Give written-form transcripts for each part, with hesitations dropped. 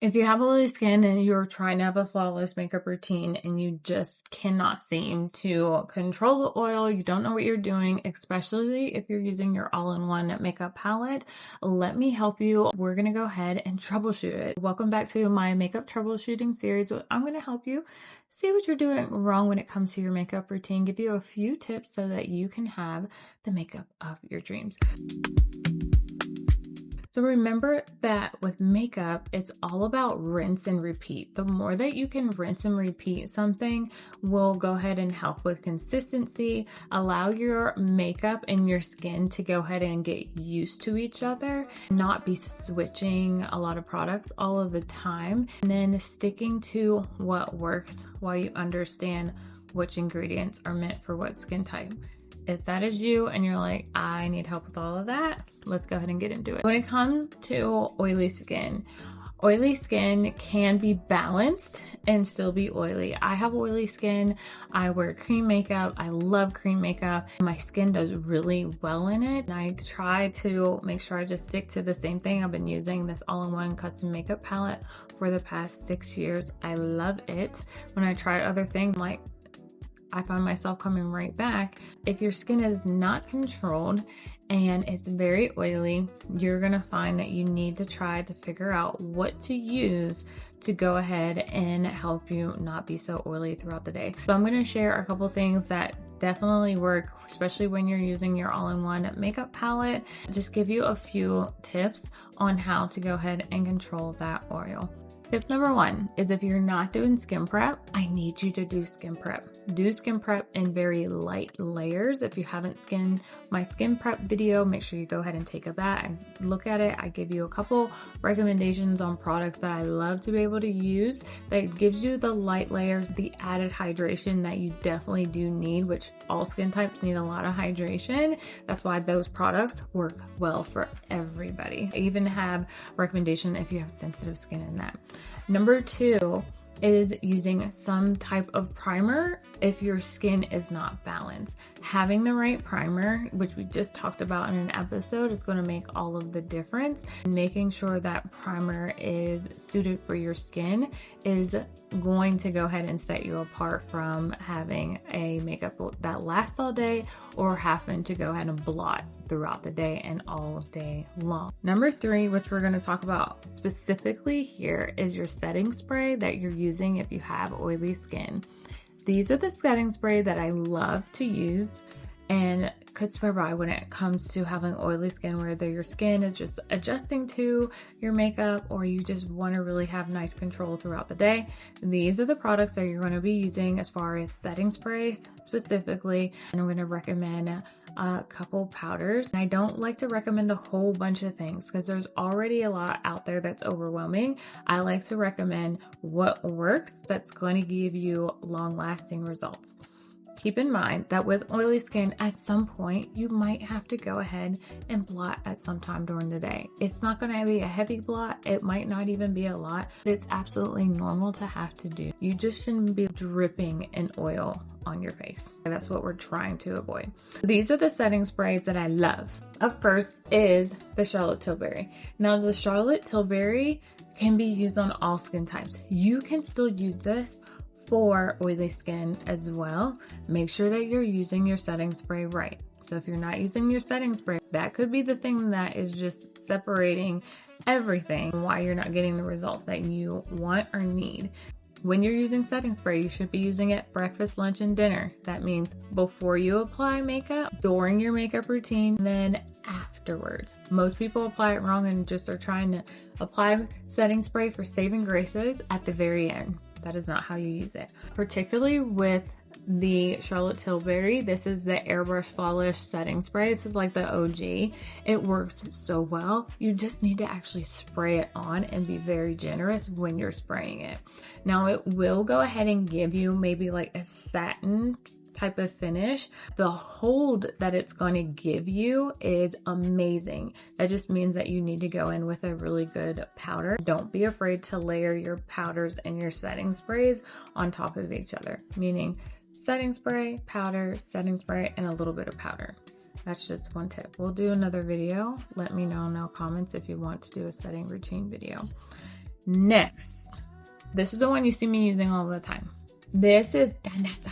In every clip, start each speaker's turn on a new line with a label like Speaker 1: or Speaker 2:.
Speaker 1: If you have oily skin and you're trying to have a flawless makeup routine and you just cannot seem to control the oil, you don't know what you're doing, especially if you're using your all-in-one makeup palette, let me help you. We're going to go ahead and troubleshoot it. Welcome back to my makeup troubleshooting series. I'm going to help you see what you're doing wrong when it comes to your makeup routine, give you a few tips so that you can have the makeup of your dreams. So remember that with makeup, it's all about rinse and repeat. The more that you can rinse and repeat something will go ahead and help with consistency, allow your makeup and your skin to go ahead and get used to each other, not be switching a lot of products all of the time, and then sticking to what works while you understand which ingredients are meant for what skin type. If that is you and you're like, I need help with all of that, let's go ahead and get into it. When it comes to oily skin can be balanced and still be oily. I have oily skin. I wear cream makeup. I love cream makeup. My skin does really well in it. And I try to make sure I just stick to the same thing. I've been using this all-in-one custom makeup palette for the past 6 years. I love it. When I try other things, I find myself coming right back. If your skin is not controlled and it's very oily, you're gonna find that you need to try to figure out what to use to go ahead and help you not be so oily throughout the day. So I'm gonna share a couple things that definitely work, especially when you're using your all-in-one makeup palette. Just give you a few tips on how to go ahead and control that oil. Tip number 1 is if you're not doing skin prep, I need you to do skin prep. Do skin prep in very light layers. If you haven't seen my skin prep video, make sure you go ahead and take that and look at it. I give you a couple recommendations on products that I love to be able to use that gives you the light layers, the added hydration that you definitely do need, which all skin types need a lot of hydration. That's why those products work well for everybody. I even have recommendation if you have sensitive skin in that. Number 2 is using some type of primer if your skin is not balanced. Having the right primer, which we just talked about in an episode, is going to make all of the difference. Making sure that primer is suited for your skin is going to go ahead and set you apart from having a makeup that lasts all day or having to go ahead and blot throughout the day and all day long. Number 3, which we're going to talk about specifically here, is your setting spray that you're using if you have oily skin. These are the setting spray that I love to use and could swear by when it comes to having oily skin, whether your skin is just adjusting to your makeup or you just want to really have nice control throughout the day. These are the products that you're going to be using as far as setting sprays specifically. And I'm going to recommend a couple powders. And I don't like to recommend a whole bunch of things because there's already a lot out there that's overwhelming. I like to recommend what works that's going to give you long-lasting results. Keep in mind that with oily skin, at some point, you might have to go ahead and blot at some time during the day. It's not going to be a heavy blot. It might not even be a lot. It's absolutely normal to have to do. You just shouldn't be dripping in oil on your face. And that's what we're trying to avoid. These are the setting sprays that I love. Up first is the Charlotte Tilbury. Now, the Charlotte Tilbury can be used on all skin types. You can still use this for oily skin as well. Make sure that you're using your setting spray right. So if you're not using your setting spray, that could be the thing that is just separating everything, why you're not getting the results that you want or need. When you're using setting spray, you should be using it breakfast, lunch, and dinner. That means before you apply makeup, during your makeup routine, then afterwards. Most people apply it wrong and just are trying to apply setting spray for saving graces at the very end. That is not how you use it. Particularly with the Charlotte Tilbury, this is the Airbrush Flawless Setting Spray. This is like the OG. It works so well. You just need to actually spray it on and be very generous when you're spraying it. Now it will go ahead and give you maybe like a satin type of finish. The hold that it's going to give you is amazing. That just means that you need to go in with a really good powder. Don't be afraid to layer your powders and your setting sprays on top of each other, meaning setting spray, powder, setting spray, and a little bit of powder. That's just one tip. We'll do another video. Let me know in the comments if you want to do a setting routine video. Next, this is the one you see me using all the time. This is Danessa.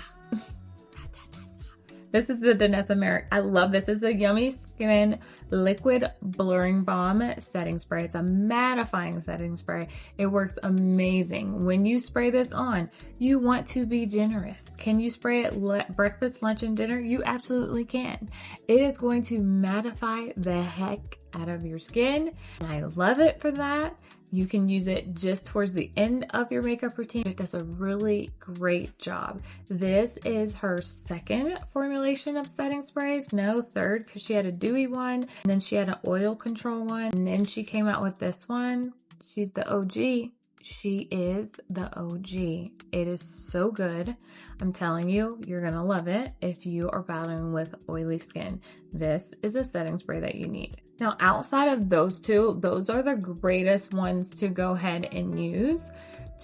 Speaker 1: This is the Danessa Merrick. I love this. This is the Yummy Skin Liquid Blurring Balm Setting Spray. It's a mattifying setting spray. It works amazing. When you spray this on, you want to be generous. Can you spray it breakfast, lunch, and dinner? You absolutely can. It is going to mattify the heck out of your skin. And I love it for that. You can use it just towards the end of your makeup routine. It does a really great job. This is her second formulation of setting sprays. No, third, because she had a dewy one, and then she had an oil control one, and then she came out with this one. She's the OG. She is the OG. It is so good. I'm telling you, you're gonna love it if you are battling with oily skin. This is a setting spray that you need. Now, outside of those two, those are the greatest ones to go ahead and use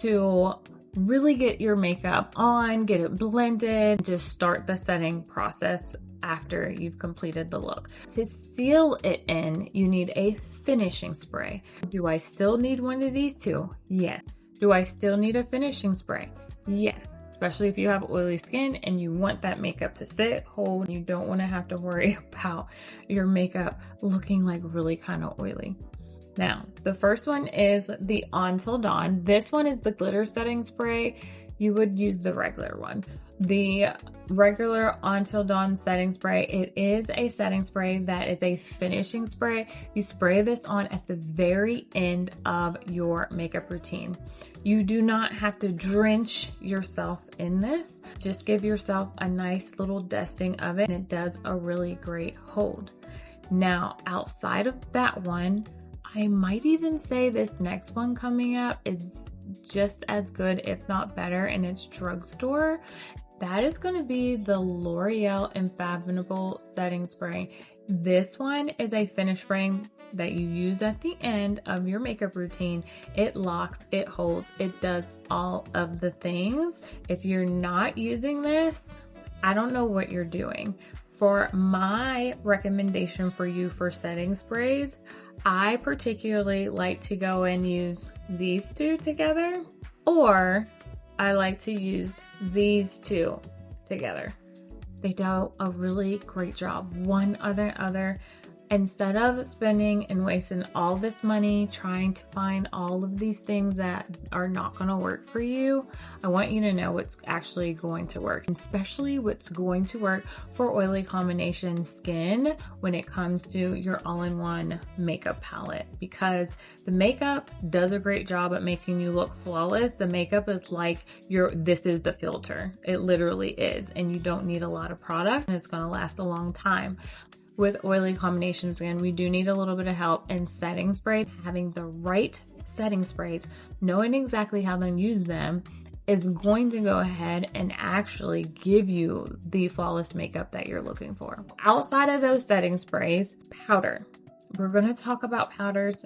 Speaker 1: to really get your makeup on, get it blended, just start the setting process after you've completed the look. To seal it in, you need a finishing spray. Do I still need one of these two? Yes. Do I still need a finishing spray? Yes. Especially if you have oily skin and you want that makeup to sit, hold, you don't want to have to worry about your makeup looking like really kind of oily. Now, the first one is the Until Dawn. This one is the glitter setting spray. You would use the regular one. The regular Until Dawn setting spray, it is a setting spray that is a finishing spray. You spray this on at the very end of your makeup routine. You do not have to drench yourself in this. Just give yourself a nice little dusting of it, and it does a really great hold. Now, outside of that one, I might even say this next one coming up is just as good, if not better, and it's drugstore. That is going to be the L'Oreal Infatigable Setting Spray. This one is a finish spray that you use at the end of your makeup routine. It locks, it holds, it does all of the things. If you're not using this, I don't know what you're doing. For my recommendation for you for setting sprays, I particularly like to go and use these two together, or I like to use these two together. They do a really great job. One other. Instead of spending and wasting all this money trying to find all of these things that are not going to work for you, I want you to know what's actually going to work, especially what's going to work for oily combination skin when it comes to your all-in-one makeup palette, because the makeup does a great job at making you look flawless. The makeup is like this is the filter. It literally is, and you don't need a lot of product, and it's going to last a long time. With oily combination skin, we do need a little bit of help in setting sprays. Having the right setting sprays, knowing exactly how to use them, is going to go ahead and actually give you the flawless makeup that you're looking for. Outside of those setting sprays, powder. We're going to talk about powders.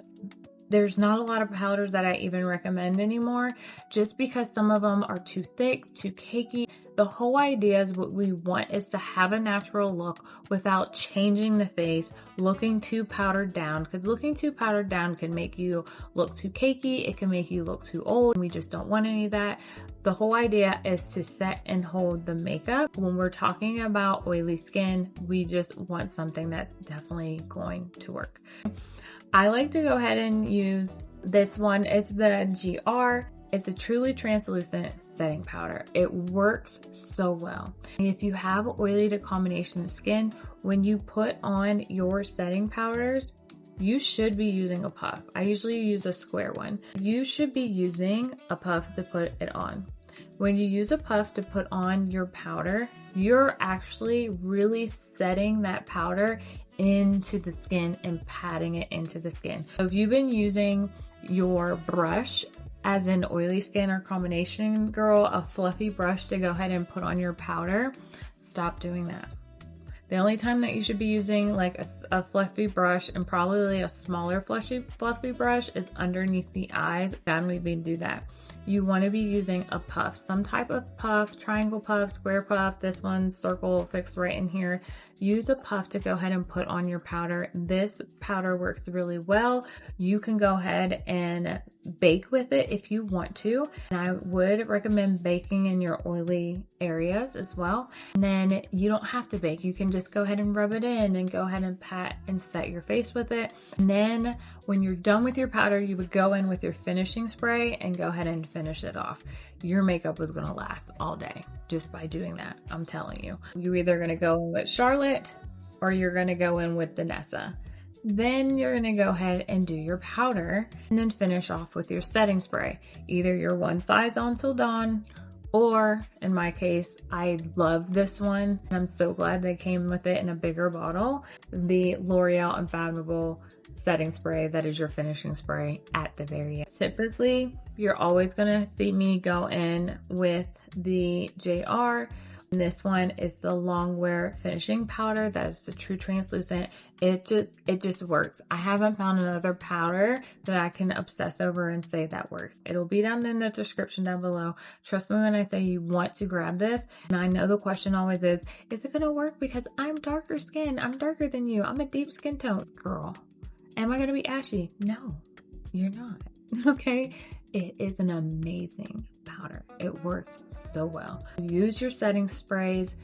Speaker 1: There's not a lot of powders that I even recommend anymore, just because some of them are too thick, too cakey. The whole idea is what we want is to have a natural look without changing the face, looking too powdered down, because looking too powdered down can make you look too cakey. It can make you look too old. We just don't want any of that. The whole idea is to set and hold the makeup. When we're talking about oily skin, we just want something that's definitely going to work. I like to go ahead and use this one. It's the GR. It's a truly translucent setting powder. It works so well. If you have oily to combination skin, when you put on your setting powders, you should be using a puff. I usually use a square one. You should be using a puff to put it on. When you use a puff to put on your powder, you're actually really setting that powder into the skin and patting it into the skin. So if you've been using your brush as an oily skin or combination girl, a fluffy brush to go ahead and put on your powder, stop doing that. The only time that you should be using like a fluffy brush, and probably a smaller fluffy brush, is underneath the eyes. I don't even do that. You want to be using a puff, some type of puff, triangle puff, square puff. This one's circle fixed right in here. Use a puff to go ahead and put on your powder. This powder works really well. You can go ahead and bake with it if you want to. And I would recommend baking in your oily areas as well. And then you don't have to bake. You can just go ahead and rub it in and go ahead and pat and set your face with it. And then when you're done with your powder, you would go in with your finishing spray and go ahead and finish it off. Your makeup is gonna last all day just by doing that, I'm telling you. You're either gonna go in with Charlotte or you're gonna go in with Danessa. Then you're gonna go ahead and do your powder and then finish off with your setting spray. Either your One Size Until Dawn, or in my case, I love this one. I'm so glad they came with it in a bigger bottle. The L'Oreal Infallible setting spray that is your finishing spray at the very end. Typically, you're always gonna see me go in with the JR. This one is the Longwear finishing powder. That is the true translucent. It just works. I haven't found another powder that I can obsess over and say that works. It'll be down in the description down below. Trust me when I say you want to grab this. And I know the question always is it gonna work because I'm darker skinned? I'm darker than you. I'm a deep skin tone. Girl, am I gonna be ashy? No, you're not. Okay? It is an amazing powder. It works so well. Use your setting sprays,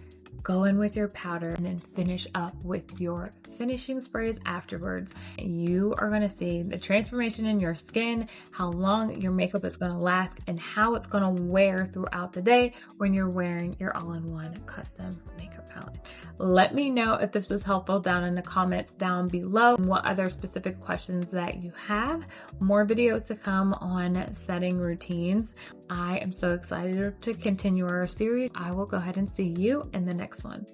Speaker 1: go in with your powder, and then finish up with your finishing sprays afterwards. You are gonna see the transformation in your skin, how long your makeup is gonna last, and how it's gonna wear throughout the day when you're wearing your all-in-one custom makeup palette. Let me know if this was helpful down in the comments down below. What other specific questions that you have. More videos to come on setting routines. I am so excited to continue our series. I will go ahead and see you in the next one.